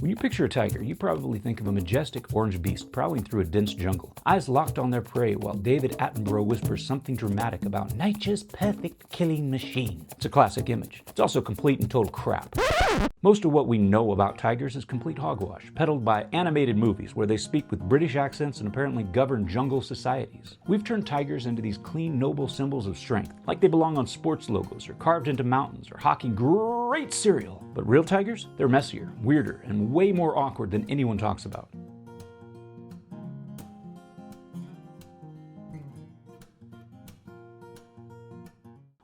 When you picture a tiger, you probably think of a majestic orange beast prowling through a dense jungle, eyes locked on their prey while David Attenborough whispers something dramatic about nature's perfect killing machine. It's a classic image. It's also complete and total crap. Most of what we know about tigers is complete hogwash, peddled by animated movies where they speak with British accents and apparently govern jungle societies. We've turned tigers into these clean, noble symbols of strength, like they belong on sports logos or carved into mountains or hawking great cereal. But real tigers? They're messier, weirder, and way more awkward than anyone talks about.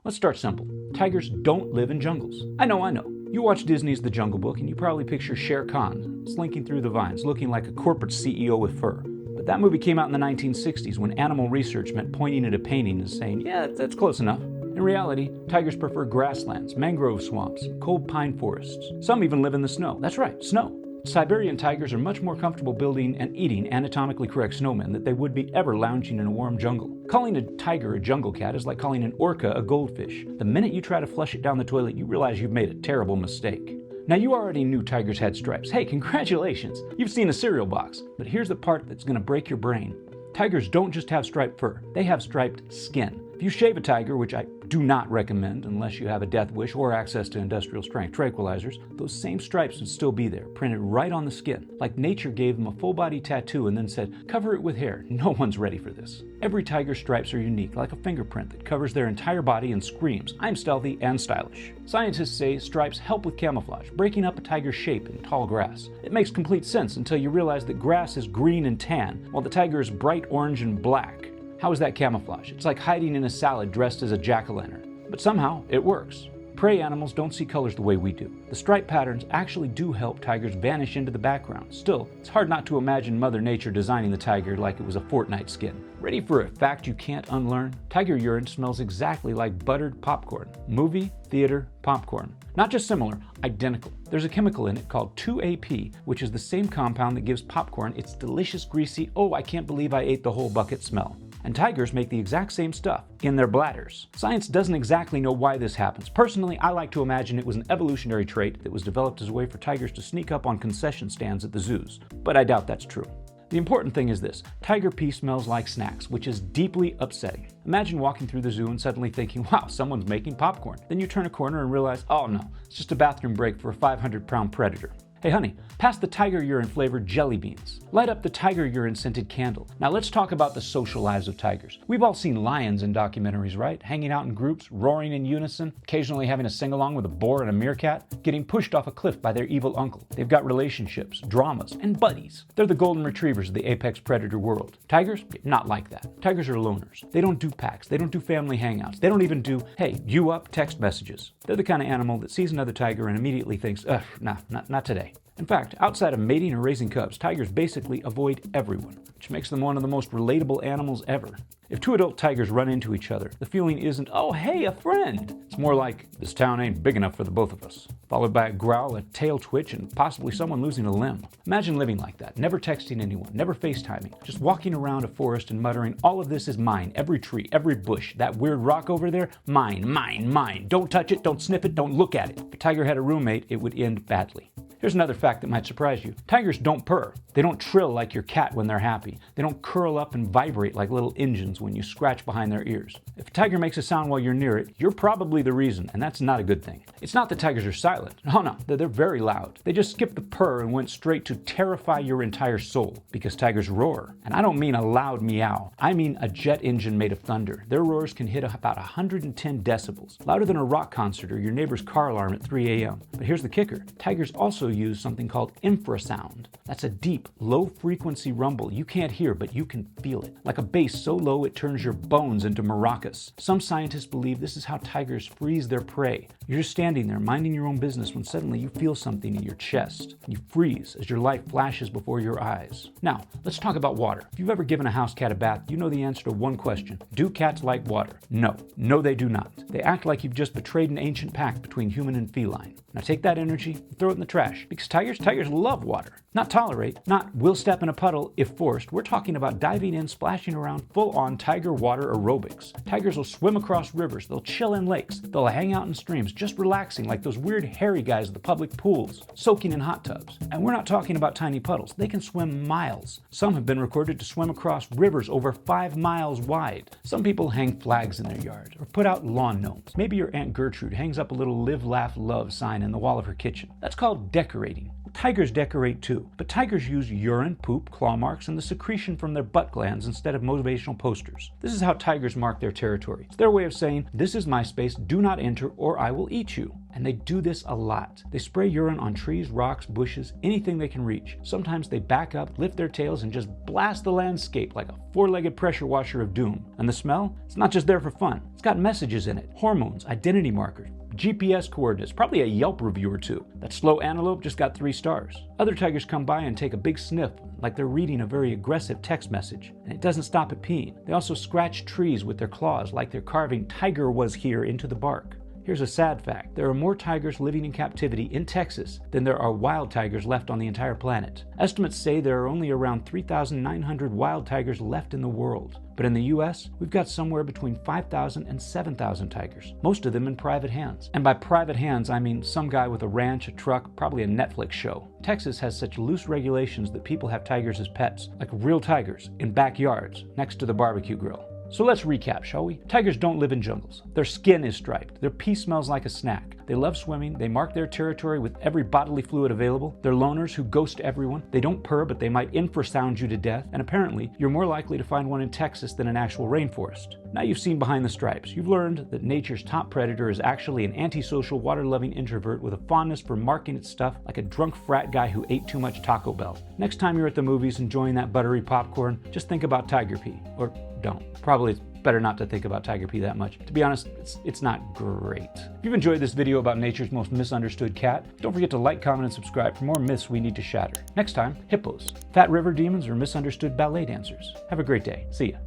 Let's start simple. Tigers don't live in jungles. I know. You watch Disney's The Jungle Book and you probably picture Shere Khan slinking through the vines looking like a corporate CEO with fur. But that movie came out in the 1960s when animal research meant pointing at a painting and saying, yeah, that's close enough. In reality, tigers prefer grasslands, mangrove swamps, cold pine forests. Some even live in the snow. That's right, snow. Siberian tigers are much more comfortable building and eating anatomically correct snowmen than they would be ever lounging in a warm jungle. Calling a tiger a jungle cat is like calling an orca a goldfish. The minute you try to flush it down the toilet, you realize you've made a terrible mistake. Now, you already knew tigers had stripes. Hey, congratulations! You've seen a cereal box. But here's the part that's going to break your brain. Tigers don't just have striped fur, they have striped skin. If you shave a tiger, which I do not recommend unless you have a death wish or access to industrial strength tranquilizers, those same stripes would still be there, printed right on the skin, like nature gave them a full body tattoo and then said, cover it with hair. No one's ready for this. Every tiger's stripes are unique, like a fingerprint that covers their entire body and screams, I'm stealthy and stylish. Scientists say stripes help with camouflage, breaking up a tiger's shape in tall grass. It makes complete sense until you realize that grass is green and tan, while the tiger is bright orange and black. How is that camouflage? It's like hiding in a salad dressed as a jack-o'-lantern. But somehow, it works. Prey animals don't see colors the way we do. The stripe patterns actually do help tigers vanish into the background. Still, it's hard not to imagine Mother Nature designing the tiger like it was a Fortnite skin. Ready for a fact you can't unlearn? Tiger urine smells exactly like buttered popcorn. Movie, theater, popcorn. Not just similar, identical. There's a chemical in it called 2AP, which is the same compound that gives popcorn its delicious, greasy, oh, I can't believe I ate the whole bucket smell. And tigers make the exact same stuff in their bladders. Science doesn't exactly know why this happens. Personally, I like to imagine it was an evolutionary trait that was developed as a way for tigers to sneak up on concession stands at the zoos. But I doubt that's true. The important thing is this: tiger pee smells like snacks, which is deeply upsetting. Imagine walking through the zoo and suddenly thinking, wow, someone's making popcorn. Then you turn a corner and realize, oh no, it's just a bathroom break for a 500-pound predator. Hey honey, pass the tiger urine flavored jelly beans. Light up the tiger urine scented candle. Now let's talk about the social lives of tigers. We've all seen lions in documentaries, right? Hanging out in groups, roaring in unison, occasionally having a sing-along with a boar and a meerkat, getting pushed off a cliff by their evil uncle. They've got relationships, dramas, and buddies. They're the golden retrievers of the apex predator world. Tigers? Not like that. Tigers are loners. They don't do packs. They don't do family hangouts. They don't even do, hey, you up text messages. They're the kind of animal that sees another tiger and immediately thinks, nah, not today. In fact, outside of mating or raising cubs, tigers basically avoid everyone, which makes them one of the most relatable animals ever. If two adult tigers run into each other, the feeling isn't, oh hey, a friend. It's more like, this town ain't big enough for the both of us. Followed by a growl, a tail twitch, and possibly someone losing a limb. Imagine living like that, never texting anyone, never FaceTiming, just walking around a forest and muttering, all of this is mine, every tree, every bush, that weird rock over there, mine, mine, mine. Don't touch it, don't sniff it, don't look at it. If a tiger had a roommate, it would end badly. Here's another fact that might surprise you. Tigers don't purr. They don't trill like your cat when they're happy. They don't curl up and vibrate like little engines when you scratch behind their ears. If a tiger makes a sound while you're near it, you're probably the reason, and that's not a good thing. It's not that tigers are silent. No, they're very loud. They just skipped the purr and went straight to terrify your entire soul, because tigers roar. And I don't mean a loud meow. I mean a jet engine made of thunder. Their roars can hit about 110 decibels, louder than a rock concert or your neighbor's car alarm at 3 a.m. But here's the kicker. Tigers also use something called infrasound. That's a deep, low-frequency rumble you can't hear, but you can feel it. Like a bass so low it turns your bones into maracas. Some scientists believe this is how tigers freeze their prey. You're just standing there, minding your own business, when suddenly you feel something in your chest. You freeze as your life flashes before your eyes. Now, let's talk about water. If you've ever given a house cat a bath, you know the answer to one question. Do cats like water? No. No, they do not. They act like you've just betrayed an ancient pact between human and feline. Now take that energy and throw it in the trash, because tigers Tigers love water. Not tolerate, not will step in a puddle if forced. We're talking about diving in, splashing around, full-on tiger water aerobics. Tigers will swim across rivers, they'll chill in lakes, they'll hang out in streams, just relaxing like those weird hairy guys at the public pools, soaking in hot tubs. And we're not talking about tiny puddles. They can swim miles. Some have been recorded to swim across rivers over 5 miles wide. Some people hang flags in their yard or put out lawn gnomes. Maybe your Aunt Gertrude hangs up a little live, laugh, love sign in the wall of her kitchen. That's called decorating. Tigers decorate too, but tigers use urine, poop, claw marks, and the secretion from their butt glands instead of motivational posters. This is how tigers mark their territory. It's their way of saying, this is my space, do not enter or I will eat you. And they do this a lot. They spray urine on trees, rocks, bushes, anything they can reach. Sometimes they back up, lift their tails, and just blast the landscape like a four-legged pressure washer of doom. And the smell? It's not just there for fun. It's got messages in it, hormones, identity markers, GPS coordinates, probably a Yelp review or two. That slow antelope just got 3 stars. Other tigers come by and take a big sniff, like they're reading a very aggressive text message. And it doesn't stop at peeing. They also scratch trees with their claws, like they're carving "Tiger was here" into the bark. Here's a sad fact. There are more tigers living in captivity in Texas than there are wild tigers left on the entire planet. Estimates say there are only around 3,900 wild tigers left in the world. But in the US, we've got somewhere between 5,000 and 7,000 tigers, most of them in private hands. And by private hands, I mean some guy with a ranch, a truck, probably a Netflix show. Texas has such loose regulations that people have tigers as pets, like real tigers, in backyards, next to the barbecue grill. So let's recap, shall we? Tigers don't live in jungles. Their skin is striped. Their pee smells like a snack. They love swimming. They mark their territory with every bodily fluid available. They're loners who ghost everyone. They don't purr, but they might infrasound you to death. And apparently, you're more likely to find one in Texas than an actual rainforest. Now you've seen behind the stripes. You've learned that nature's top predator is actually an antisocial, water-loving introvert with a fondness for marking its stuff like a drunk frat guy who ate too much Taco Bell. Next time you're at the movies enjoying that buttery popcorn, just think about tiger pee. Or don't. Probably it's better not to think about tiger pee that much. To be honest, it's not great. If you've enjoyed this video about nature's most misunderstood cat, don't forget to like, comment, and subscribe for more myths we need to shatter. Next time, hippos, fat river demons, or misunderstood ballet dancers. Have a great day. See ya.